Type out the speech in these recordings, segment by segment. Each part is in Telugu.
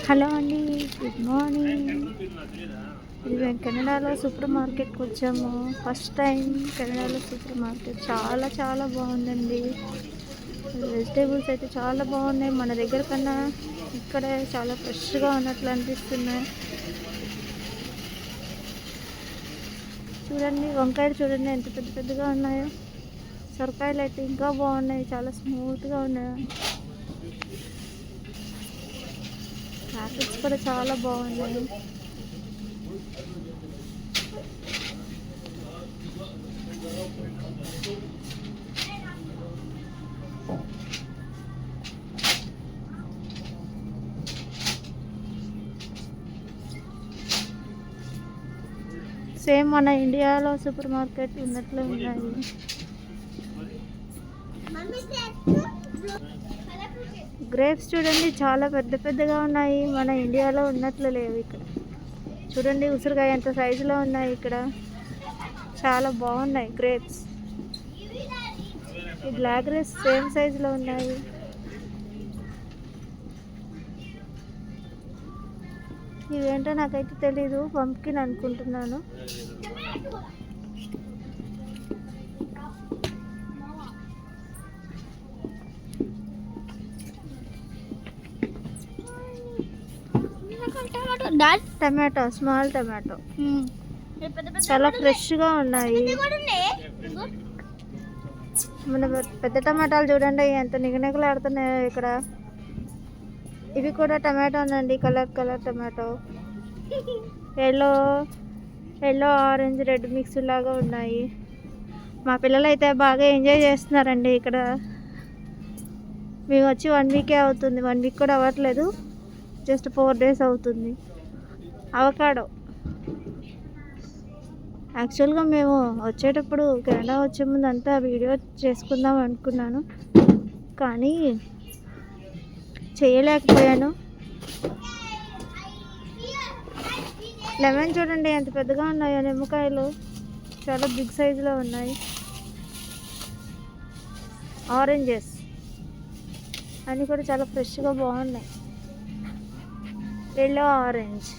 హలో అండి, గుడ్ మార్నింగ్. ఇది మేము కెనడాలో సూపర్ మార్కెట్కి వచ్చాము. ఫస్ట్ టైం కెనడాలో సూపర్ మార్కెట్ చాలా చాలా బాగుందండి. వెజిటేబుల్స్ అయితే చాలా బాగున్నాయి. మన దగ్గర కన్నా ఇక్కడే చాలా ఫ్రెష్గా ఉన్నట్లు అనిపిస్తున్నాయి. చూడండి, వంకాయలు చూడండి ఎంత పెద్ద పెద్దగా ఉన్నాయో. సొరకాయలు అయితే ఇంకా బాగున్నాయి, చాలా స్మూత్గా ఉన్నాయి. ప్యాకెట్స్ కూడా చాలా బాగున్నాయి. సేమ్ మన ఇండియాలో సూపర్ మార్కెట్ ఉన్నట్లు ఉన్నాయి. గ్రేప్స్ చూడండి చాలా పెద్ద పెద్దగా ఉన్నాయి. మన ఇండియాలో ఉన్నట్లు లేవు ఇక్కడ. చూడండి ఉసిరికాయ ఎంత సైజులో ఉన్నాయి. ఇక్కడ చాలా బాగున్నాయి గ్రేప్స్. ఈ బ్లాక్ గ్రేప్స్ సేమ్ సైజులో ఉన్నాయి. ఇవేంటో నాకైతే తెలీదు, పంప్కిన్ అనుకుంటున్నాను. టమాటో, స్మాల్ టమాటో చాలా ఫ్రెష్గా ఉన్నాయి. మన పెద్ద టమాటాలు చూడండి ఎంత నిగనిగలాడుతున్నాయో ఇక్కడ. ఇవి కూడా టమాటోనండి, colour colour tomato. Yellow orange red mix లాగా ఉన్నాయి. మా పిల్లలు అయితే బాగా ఎంజాయ్ చేస్తున్నారండి ఇక్కడ. మేము వచ్చి 1 వీకే అవుతుంది, 1 వీక్ కూడా అవ్వట్లేదు, జస్ట్ 4 days అవుతుంది. అవకాడో యాక్చువల్గా మేము వచ్చేటప్పుడు కెనడా వచ్చే ముందు అంతా వీడియో చేసుకుందాం అనుకున్నాను, కానీ చేయలేకపోయాను. లెమన్ చూడండి ఎంత పెద్దగా ఉన్నాయో. నిమ్మకాయలు చాలా బిగ్ సైజులో ఉన్నాయి. ఆరెంజెస్ అన్నీ కూడా చాలా ఫ్రెష్గా బాగున్నాయి. Yellow orange.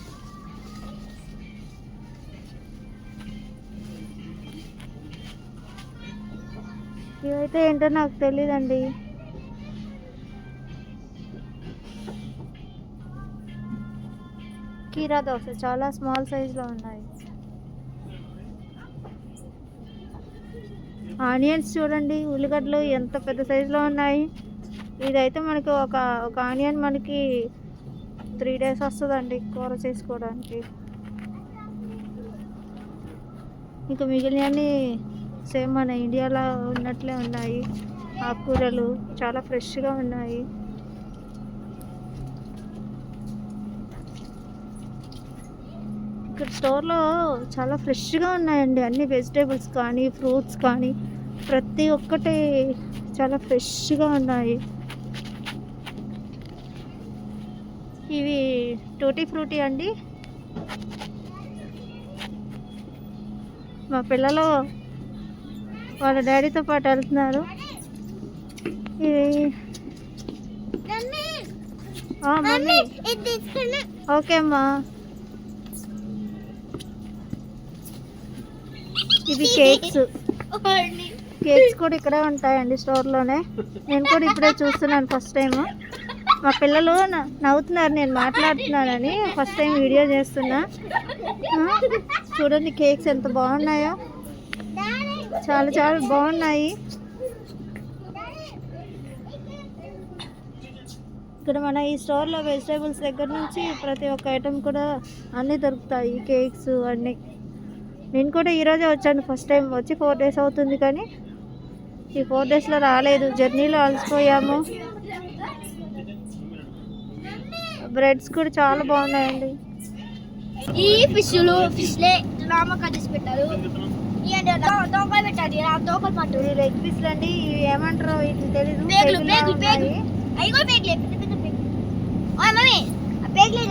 ఇవైతే ఏంటో నాకు తెలీదండి. కీరా దోస చాలా స్మాల్ సైజులో ఉన్నాయి. ఆనియన్స్ చూడండి, ఉల్లిగడ్డలు ఎంత పెద్ద సైజులో ఉన్నాయి. ఇదైతే మనకి ఒక ఆనియన్ మనకి 3 days వస్తుందండి కూర చేసుకోవడానికి. ఇంకా మిగిలినవన్నీ సేమ్ మన ఇండియాలో ఉన్నట్లే ఉన్నాయి. ఆకుకూరలు చాలా ఫ్రెష్గా ఉన్నాయి. ఇక్కడ స్టోర్లో చాలా ఫ్రెష్గా ఉన్నాయండి. అన్ని వెజిటేబుల్స్ కానీ ఫ్రూట్స్ కానీ ప్రతి ఒక్కటి చాలా ఫ్రెష్గా ఉన్నాయి. ఇవి టూటీ ఫ్రూటీ అండి. మా పిల్లలు వాళ్ళ డాడీతో పాటు వెళ్తున్నారు. ఇవి మమ్మీ ఓకే అమ్మా. ఇవి కేక్స్ కూడా ఇక్కడే ఉంటాయండి స్టోర్లోనే. నేను కూడా ఇప్పుడే చూస్తున్నాను ఫస్ట్ టైం. మా పిల్లలు నవ్వుతున్నారు నేను మాట్లాడుతున్నానని. ఫస్ట్ టైం వీడియో చేస్తున్నా. చూడండి కేక్స్ ఎంత బాగున్నాయో, చాలా చాలా బాగున్నాయి. ఇక్కడ మన ఈ స్టోర్లో వెజిటేబుల్స్ దగ్గర నుంచి ప్రతి ఒక్క ఐటెం కూడా అన్నీ దొరుకుతాయి, కేక్స్ అన్నీ. నేను కూడా ఈరోజే వచ్చాను, ఫస్ట్ టైం వచ్చి 4 days అవుతుంది, కానీ ఈ 4 daysలో రాలేదు. జర్నీలో అలసిపోయాము. బ్రెడ్స్ కూడా చాలా బాగున్నాయండి. ఈ ఫిష్లే నామక చేసి పెట్టారు. దోకలు పెట్టాలి, దోకలు పట్టు. లెగ్ పీస్లు అండి. ఇవి ఏమంటారో వీటిని తెలీదు. పేగులు అవి కూడా పేగులే, పెద్ద పెద్ద పేగులు. మమ్మీ ఆ పేగులే